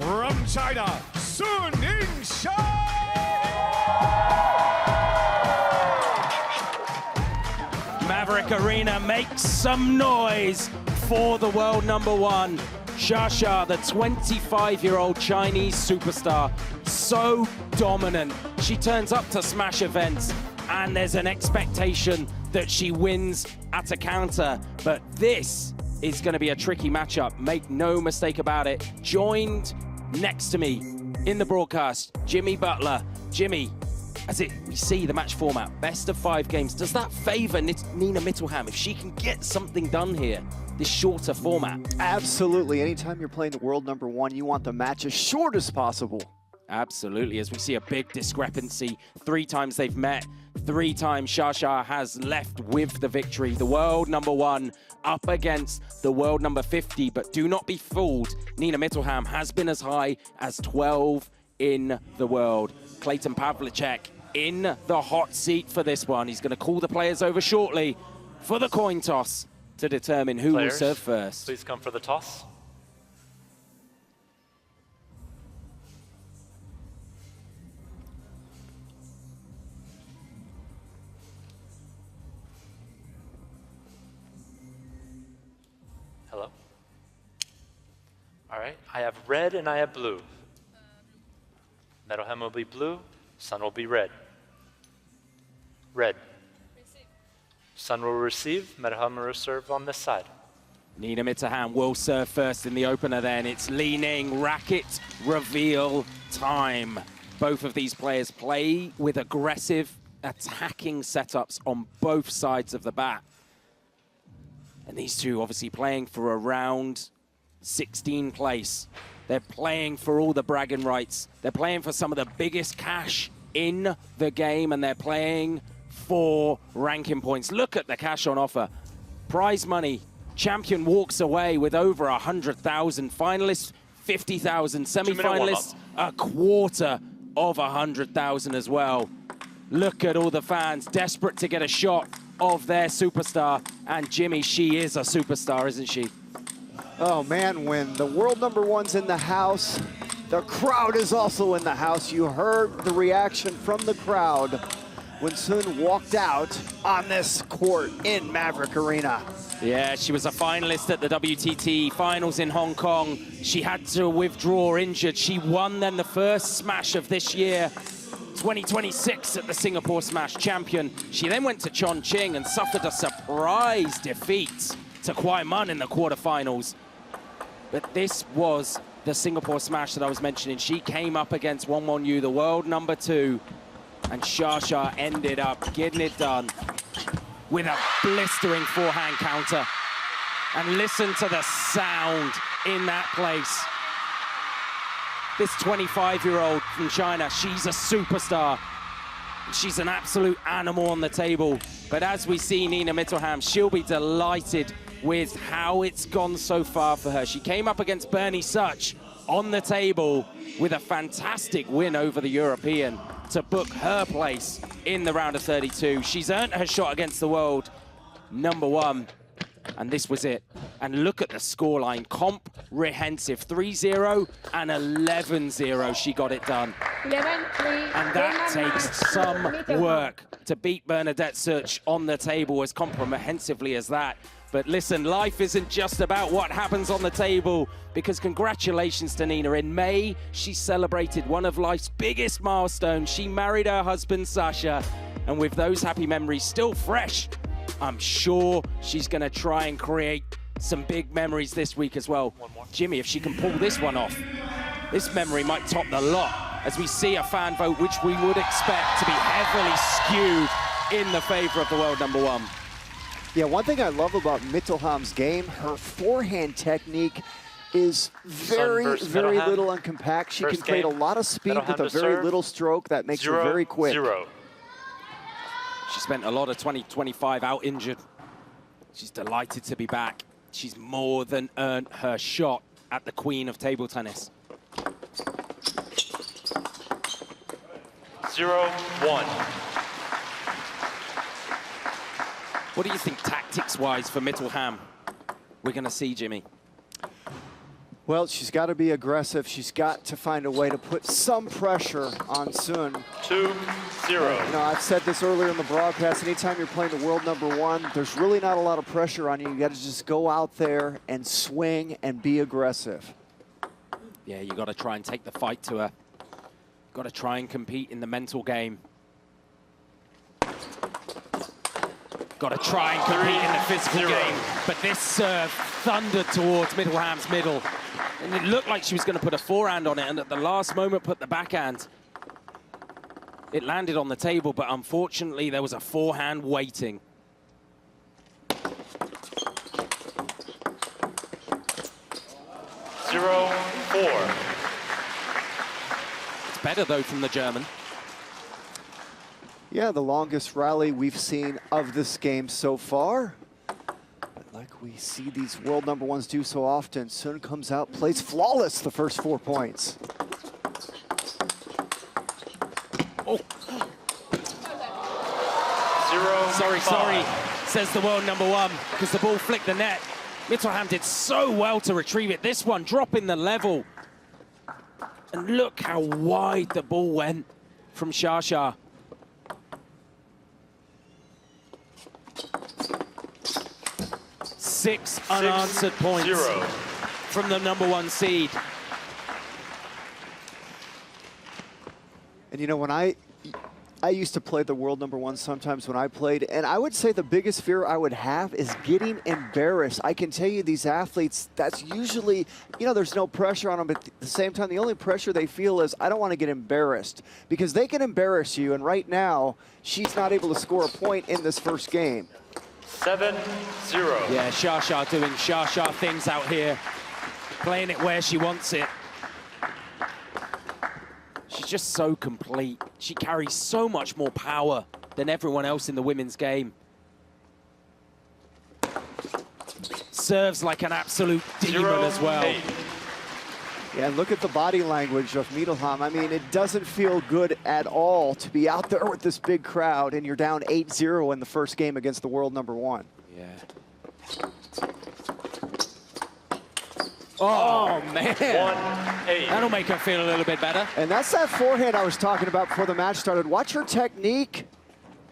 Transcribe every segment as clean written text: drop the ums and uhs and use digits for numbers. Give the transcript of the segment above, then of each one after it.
From China, Yingsha! Maverick Arena makes some noise for the world number one. Xia, the 25-year-old Chinese superstar, so dominant. She turns up to Smash events and there's an expectation that she wins at a counter. But this is going to be a tricky matchup, make no mistake about it. Joined next to me in the broadcast, Jimmy Butler. Jimmy, as we see the match format, best of 5 games, does that favor Nina Mitelham if she can get something done here, this shorter format? Absolutely. Anytime you're playing the world number one, you want the match as short as possible. Absolutely, as we see a big discrepancy. 3 times they've met, 3 times Xia has left with the victory. The world number one up against the world number 50, but do not be fooled. Nina Mitelham has been as high as 12 in the world. Clayton Pavlicek in the hot seat for this one. He's going to call the players over shortly for the coin toss to determine who will serve first. Please come for the toss. Hello. All right, I have red and I have blue. Mitelham will be blue, Sun will be red. Red. Receive. Sun will receive, Mitelham will serve on this side. Nina Mitelham will serve first in the opener then. It's leaning racket reveal time. Both of these players play with aggressive attacking setups on both sides of the bat. And these two obviously playing for around 16 place. They're playing for all the bragging rights. They're playing for some of the biggest cash in the game, and they're playing for ranking points. Look at the cash on offer. Prize money. Champion walks away with over 100,000. Finalists, 50,000. Semi-finalists, a quarter of 100,000 as well. Look at all the fans desperate to get a shot of their superstar. And Jimmy, she is a superstar, isn't she? Oh man, when the world number one's in the house, the crowd is also in the house. You heard the reaction from the crowd when Sun walked out on this court in Maverick Arena. Yeah, she was a finalist at the WTT finals in Hong Kong. She had to withdraw injured. She won then the first Smash of this year, 2026 at the Singapore Smash champion. She then went to Chongqing and suffered a surprise defeat to Kwai Mun in the quarterfinals. But this was the Singapore Smash that I was mentioning. She came up against Won Won Yu, the world number 2, and Xia ended up getting it done with a blistering forehand counter. And listen to the sound in that place. This 25-year-old from China, she's a superstar. She's an absolute animal on the table. But as we see Nina Mitelham, she'll be delighted with how it's gone so far for her. She came up against Bernie Such on the table with a fantastic win over the European to book her place in the round of 32. She's earned her shot against the world number one, and this was it. And look at the scoreline, comprehensive, 3-0 and 11-0, she got it done. 11-3. And that takes some work to beat Bernadette Such on the table as comprehensively as that. But listen, life isn't just about what happens on the table, because congratulations to Nina. In May, she celebrated one of life's biggest milestones. She married her husband, Sasha, and with those happy memories still fresh, I'm sure she's gonna try and create some big memories this week as well. Jimmy, if she can pull this one off, this memory might top the lot, as we see a fan vote, which we would expect to be heavily skewed in the favor of the world number one. Yeah, one thing I love about Mitelham's game, her forehand technique is very little and compact. She can create a lot of speed with a very little stroke that makes her very quick. She spent a lot of 2025 out injured. She's delighted to be back. She's more than earned her shot at the Queen of Table Tennis. 0-1. What do you think tactics-wise for Mitelham we're going to see, Jimmy? Well, she's got to be aggressive. She's got to find a way to put some pressure on Sun. 2-0. You know, I've said this earlier in the broadcast. Anytime you're playing the world #1, there's really not a lot of pressure on you. You got to just go out there and swing and be aggressive. Yeah, you got to try and take the fight to her. Got to try and compete in the mental game. Got to try and compete in the physical game. But this serve thundered towards Mitelham's middle. And it looked like she was going to put a forehand on it, and at the last moment put the backhand. It landed on the table, but unfortunately there was a forehand waiting. Zero, 4. It's better, though, from the German. Yeah, the longest rally we've seen of this game so far. But like we see these world #1s do so often, Sun comes out, plays flawless the first 4 points. Oh. Zero, 5. Sorry, says the world #1, because the ball flicked the net. Mitelham did so well to retrieve it. This one dropping the level. And look how wide the ball went from Shasha. Six unanswered points 0. from the #1 seed. And you know, when I used to play the world #1 sometimes when I played, and I would say the biggest fear I would have is getting embarrassed. I can tell you these athletes, that's usually, you know, there's no pressure on them, but at the same time, the only pressure they feel is, I don't want to get embarrassed, because they can embarrass you, and right now, she's not able to score a point in this first game. 7-0. Yeah, Shasha doing Shasha things out here, playing it where she wants it. She's just so complete. She carries so much more power than everyone else in the women's game. Serves like an absolute demon as well. 0-8. Yeah, look at the body language of Mitelham. I mean, it doesn't feel good at all to be out there with this big crowd, and you're down 8-0 in the first game against the world #1. Yeah. Oh, man. 1-8. That'll make her feel a little bit better. And that's that forehand I was talking about before the match started. Watch her technique.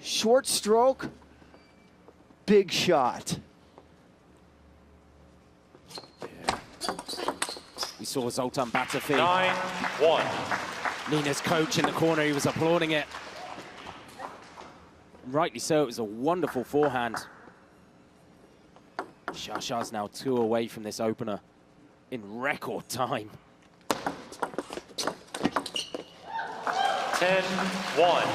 Short stroke, big shot. We saw Zoltan Batafi. 9-1. Nina's coach in the corner, he was applauding it. Rightly so, it was a wonderful forehand. Shasha's now 2 away from this opener in record time. 10-1.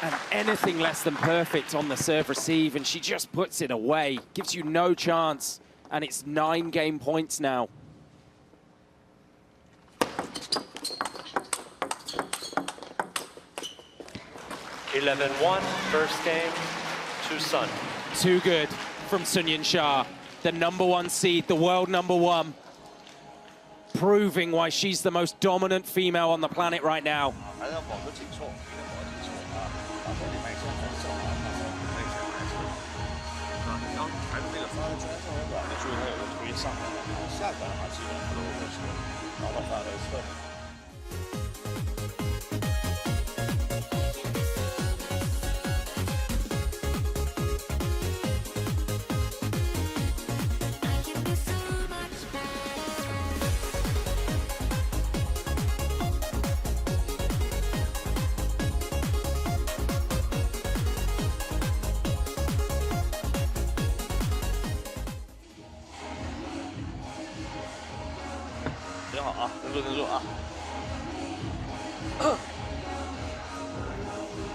And anything less than perfect on the serve receive, and she just puts it away. Gives you no chance, and it's 9 game points now. $11-1, first game to Sun. Too good from Sun Yingsha, the #1 seed, the world #1, proving why she's the most dominant female on the planet right now.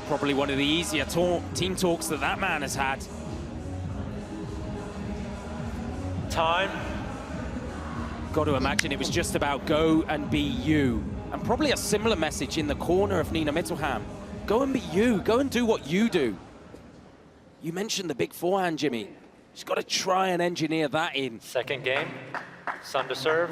Probably one of the easier team talks that man has had. Time. Got to imagine it was just about go and be you. And probably a similar message in the corner of Nina Mitelham. Go and be you, go and do what you do. You mentioned the big forehand, Jimmy. She's got to try and engineer that in. Second game, Sun to serve.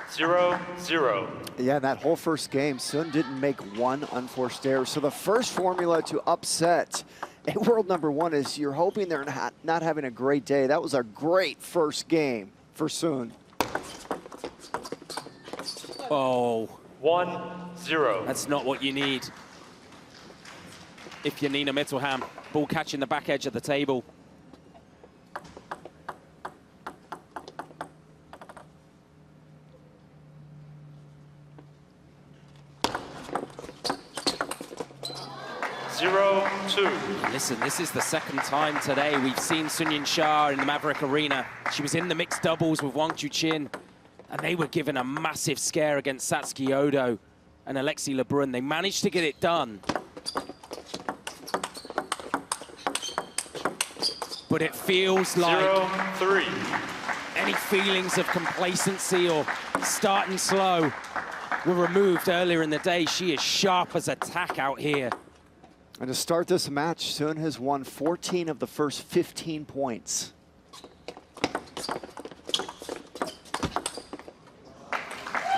0-0. Yeah, that whole first game, Sun didn't make one unforced error. So the first formula to upset a world #1 is you're hoping they're not having a great day. That was a great first game for Sun. Oh. 1-0. That's not what you need. If you're Nina Mitelham, ball catching the back edge of the table. Listen, this is the second time today we've seen Sun Yingsha in the Maverick Arena. She was in the mixed doubles with Wang Chuqin, and they were given a massive scare against Satsuki Odo and Alexei Lebrun. They managed to get it done. But it feels like 0-3. Any feelings of complacency or starting slow were removed earlier in the day. She is sharp as a tack out here. And to start this match, Sun has won 14 of the first 15 points.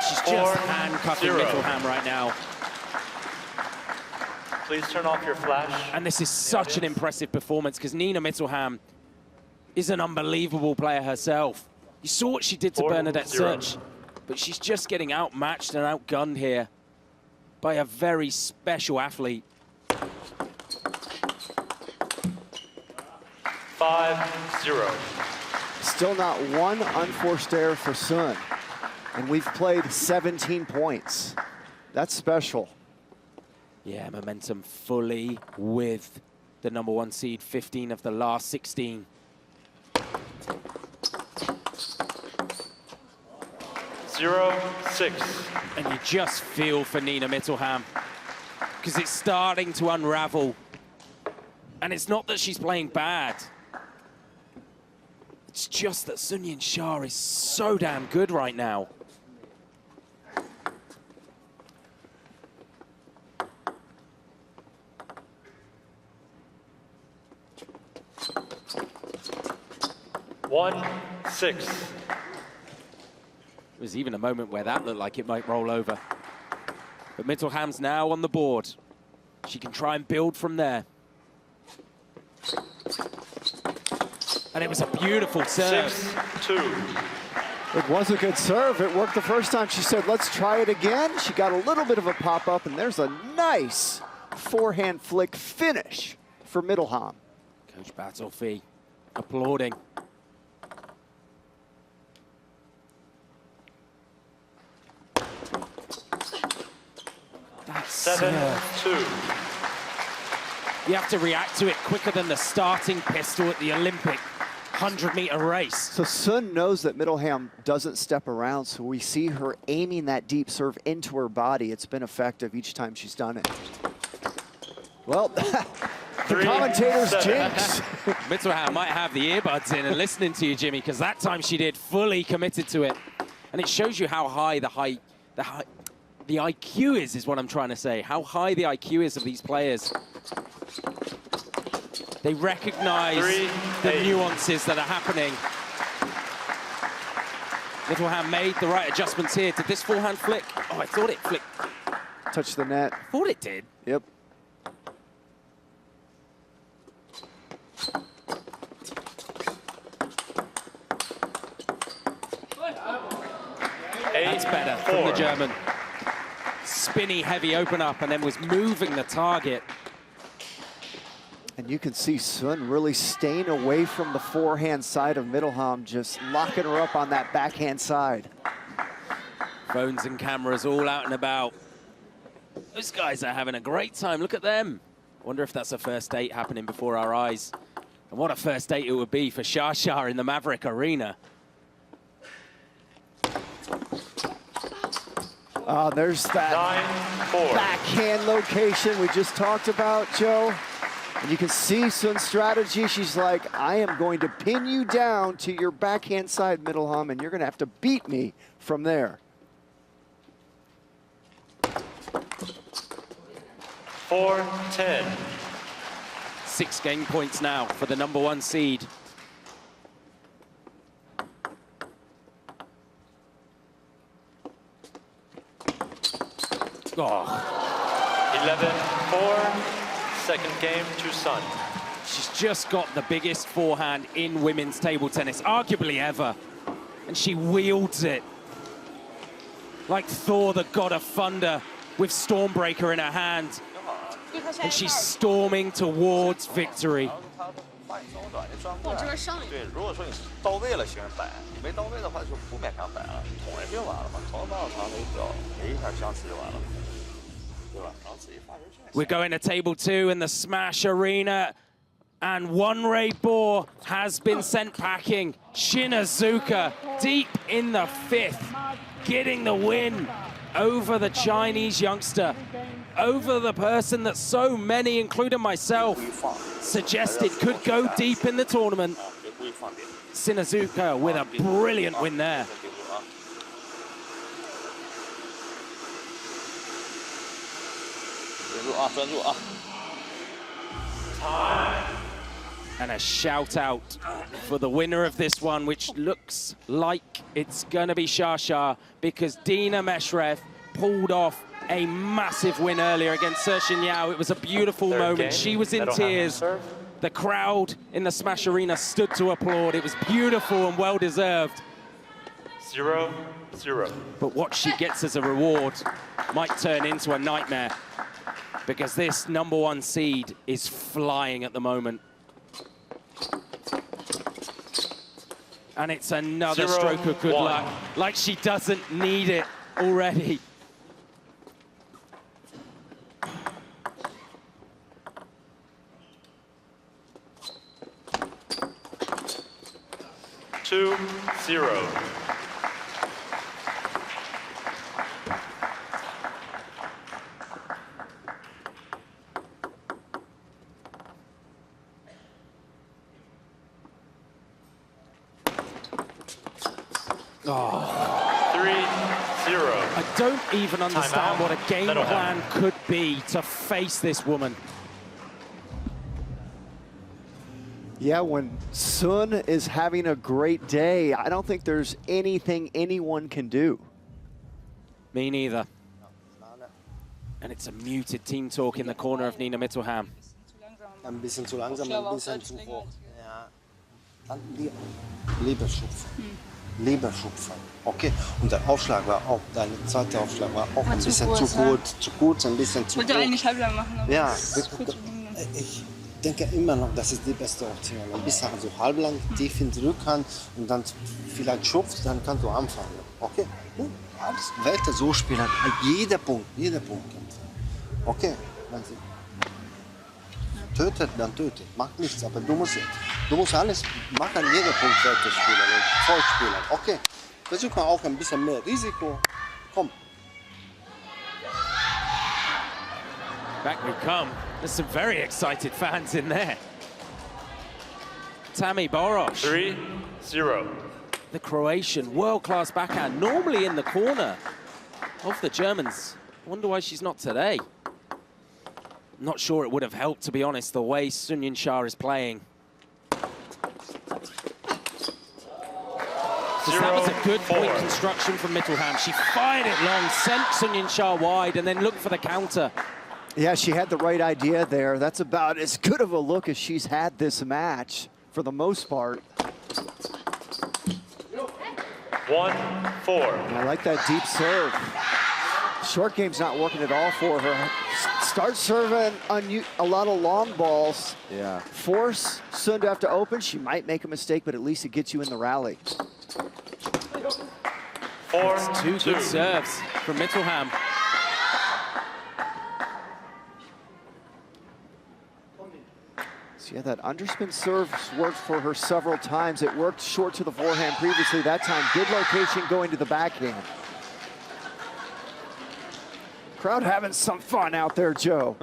She's just handcuffing Mitelham right now. Please turn off your flash. And this is such an impressive performance because Nina Mitelham is an unbelievable player herself. You saw what she did to Bernadette Search, but she's just getting outmatched and outgunned here by a very special athlete. 5-0. Still not one unforced error for Sun. And we've played 17 points. That's special. Yeah, momentum fully with the #1 seed, 15 of the last 16. 0-6. And you just feel for Nina Mitelham because it's starting to unravel. And it's not that she's playing bad. It's just that Sun Yingsha is so damn good right now. One, 6. There was even a moment where that looked like it might roll over. But Mitelham's now on the board. She can try and build from there. And it was a beautiful serve. 6-2. It was a good serve. It worked the first time. She said, let's try it again. She got a little bit of a pop-up, and there's a nice forehand flick finish for Mitelham. Coach Battlefee applauding. That's 7-2. You have to react to it quicker than the starting pistol at the Olympic 100-meter race. So Sun knows that Mitelham doesn't step around, so we see her aiming that deep serve into her body. It's been effective each time she's done it. Well, the commentator's jinx. Mitelham might have the earbuds in and listening to you, Jimmy, because that time she did, fully committed to it. And it shows you how high the IQ is what I'm trying to say. How high the IQ is of these players. They recognize the nuances that are happening. Mitelham made the right adjustments here. Did this forehand flick? Oh, I thought it flicked. Touched the net. I thought it did. Yep. That's better from the German. Spinny, heavy open up, and then was moving the target. And you can see Sun really staying away from the forehand side of Mitelham, just locking her up on that backhand side. Phones and cameras all out and about. Those guys are having a great time. Look at them. I wonder if that's a first date happening before our eyes. And what a first date it would be for Shasha in the Maverick Arena. There's that 9-4. backhand location we just talked about, Joe. And you can see Sun's strategy. She's like, I am going to pin you down to your backhand side, Mitelham, and you're going to have to beat me from there. 4-10. 6 game points now for the #1 seed. Oh. 11-4. Second game to Sun. She's just got the biggest forehand in women's table tennis, arguably ever. And she wields it like Thor, the god of thunder, with Stormbreaker in her hand. And she's storming towards victory. 我这边上一个。对，如果说你到位了，行摆；你没到位的话，就不勉强摆了，捅人就完了嘛，从到长没掉，给一下相持就完了，对吧？然后自己发球去。We're going to table 2 in the Smash Arena, and one Ray Boar has been sent packing. Shinazuka deep in the 5th, getting the win over the Chinese youngster, over the person that so many, including myself, suggested could go deep in the tournament. Shinazuka with a brilliant win there. And a shout out for the winner of this one, which looks like it's gonna be Shasha, because Dina Meshrev pulled off a massive win earlier against Sershin Yao. It was a beautiful moment. She was in tears. The crowd in the Smash Arena stood to applaud. It was beautiful and well-deserved. 0-0. But what she gets as a reward might turn into a nightmare, because this #1 seed is flying at the moment. And it's another stroke of good luck, like she doesn't need it already. Two, 0. Oh. 3-0. I don't even understand what a game plan could be to face this woman. Yeah, when Sun is having a great day, I don't think there's anything anyone can do. Me neither. And it's a muted team talk in the corner of Nina Mitelham. Ein bisschen zu langsam, ein bisschen zu hoch. Ja. Dann lieber schupfen. Lieber schupfen. Okay. Und der Aufschlag war auch, dein zweiter Aufschlag war auch ein bisschen zu kurz, ein bisschen zu hoch. Ich wollte eigentlich halblang machen, aber ja, ich ich denke immer noch, das ist die beste Option. Ein bisschen so halblang, tief in die Rückhand und dann vielleicht schupft, dann kannst du anfangen. Okay? Alles weiter so spielen. Jeder Punkt. Okay? Wenn sie tötet, dann tötet. Macht nichts, aber du musst alles machen, jeder Punkt weiter spielen und voll spielen. Okay? Versuch mal auch ein bisschen mehr Risiko. Komm. Back we come. There's some very excited fans in there. Tammy Borosh. 3-0. The Croatian world-class backhand, normally in the corner of the Germans. Wonder why she's not today. Not sure it would have helped, to be honest, the way Sun Yingsha is playing. So that was a good point construction from Mitelham. She fired it long, sent Sun Yingsha wide, and then looked for the counter. Yeah, she had the right idea there. That's about as good of a look as she's had this match, for the most part. 1-4. And I like that deep serve. Short game's not working at all for her. Start serving a lot of long balls. Yeah. Force Sun to have to open. She might make a mistake, but at least it gets you in the rally. 4-2. Two good serves from Mitelham. So yeah, that underspin serve worked for her several times. It worked short to the forehand previously. That time, good location going to the backhand. Crowd having some fun out there, Joe.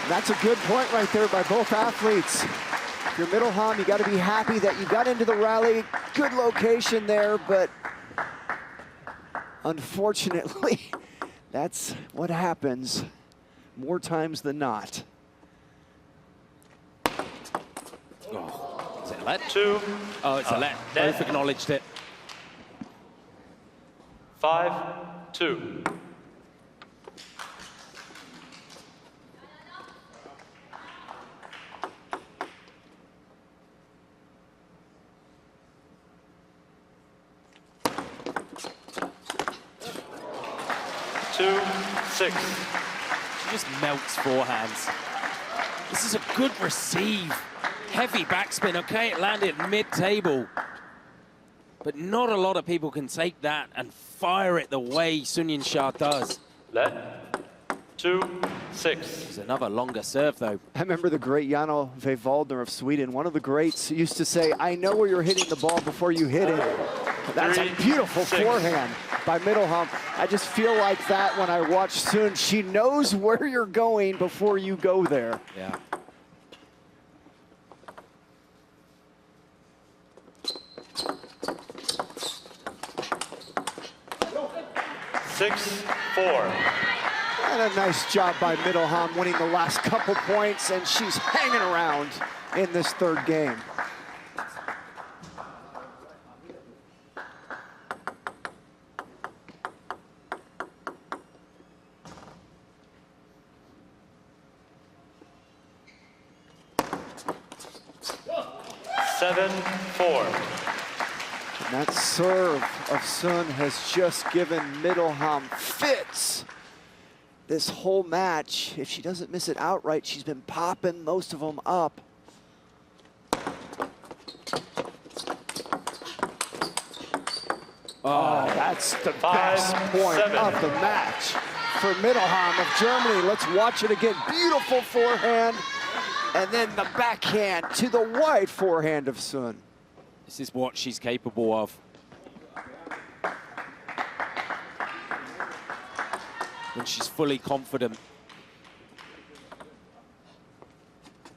That's a good point right there by both athletes. If you're Mitelham, you got to be happy that you got into the rally. Good location there, but unfortunately, that's what happens more times than not. Oh, is it a let? 2. Oh, it's a let. Net. Both acknowledged it. 5-2. 2-6. She just melts forehands. This is a good receive. Heavy backspin. Okay, it landed mid-table. But not a lot of people can take that and fire it the way Yingsha does. Let 2-6. There's another longer serve, though. I remember the great Jano Vevaldner of Sweden, one of the greats, used to say, I know where you're hitting the ball before you hit it. That's a beautiful forehand by Mitelham. I just feel like that when I watch Sun. She knows where you're going before you go there. Yeah. Six, 4. And a nice job by Mitelham winning the last couple points, and she's hanging around in this third game. Seven, 4. And that serve of Sun has just given Mitelham fits this whole match. If she doesn't miss it outright, she's been popping most of them up. Oh, that's the best point of the match for Mitelham of Germany. Let's watch it again. Beautiful forehand, and then the backhand to the wide forehand of Sun. This is what she's capable of. When she's fully confident.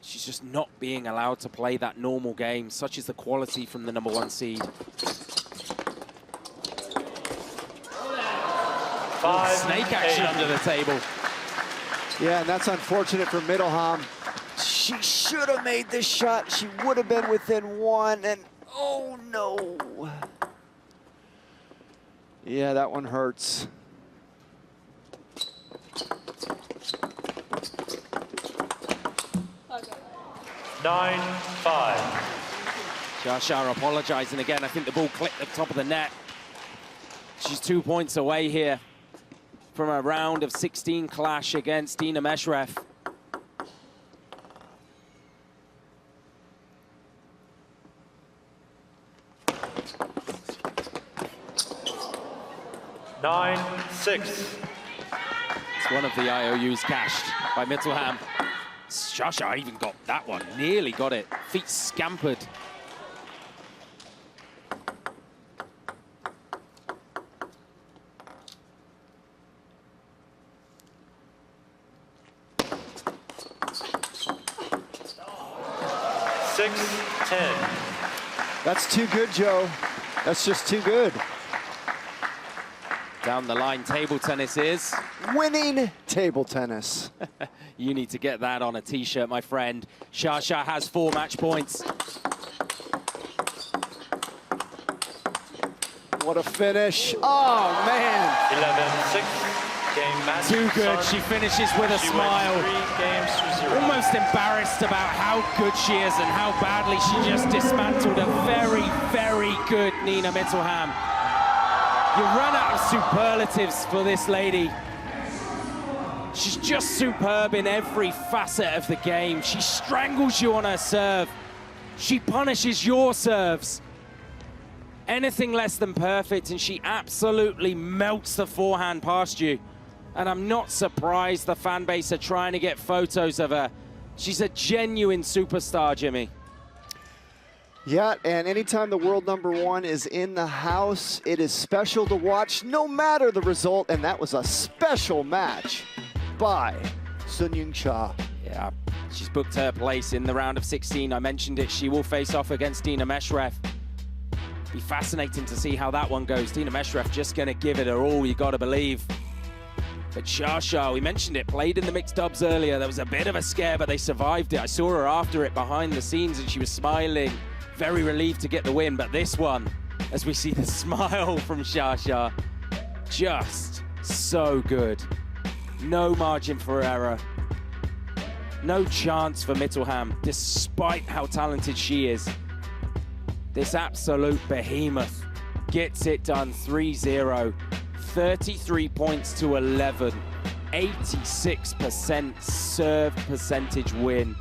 She's just not being allowed to play that normal game. Such is the quality from the #1 seed. Snake action under the table. Yeah, and that's unfortunate for Mitelham. She should have made this shot. She would have been within one, and oh no. Yeah, that one hurts. Nine, 5. Yingsha apologizing again. I think the ball clipped the top of the net. She's 2 points away here from a round of 16 clash against Dina Meshrev. Nine, 6. It's one of the IOUs cashed by Mitelham. Yingsha even got that one, nearly got it. Feet scampered. Six, 10. That's too good, Joe. That's just too good. Down the line, table tennis is. Winning table tennis. You need to get that on a t-shirt, my friend. Yingsha has 4 match points. What a finish. Oh, man. 11-6. Game match. Too good. Sun. She finishes with a smile. 3 games to 0. Almost embarrassed about how good she is and how badly she just dismantled a very, very good Nina Mitelham. You run out of superlatives for this lady. She's just superb in every facet of the game. She strangles you on her serve. She punishes your serves. Anything less than perfect, and she absolutely melts the forehand past you. And I'm not surprised the fan base are trying to get photos of her. She's a genuine superstar, Jimmy. Yeah, and anytime the world #1 is in the house, it is special to watch no matter the result, and that was a special match by Yingsha. Yeah, she's booked her place in the round of 16. I mentioned it. She will face off against Dina Meshrev. Be fascinating to see how that one goes. Dina Meshrev just going to give it her all, you got to believe. But Yingsha, we mentioned it, played in the mixed dubs earlier. There was a bit of a scare, but they survived it. I saw her after it behind the scenes, and she was smiling, very relieved to get the win. But this one, as we see the smile from Yingsha, just so good. No margin for error. No chance for Mitelham, despite how talented she is. This absolute behemoth gets it done 3-0. 33 points to 11. 86% serve percentage win.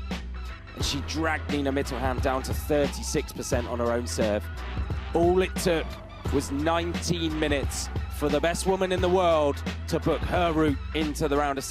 And she dragged Nina Mitelham down to 36% on her own serve. All it took was 19 minutes for the best woman in the world to book her route into the round of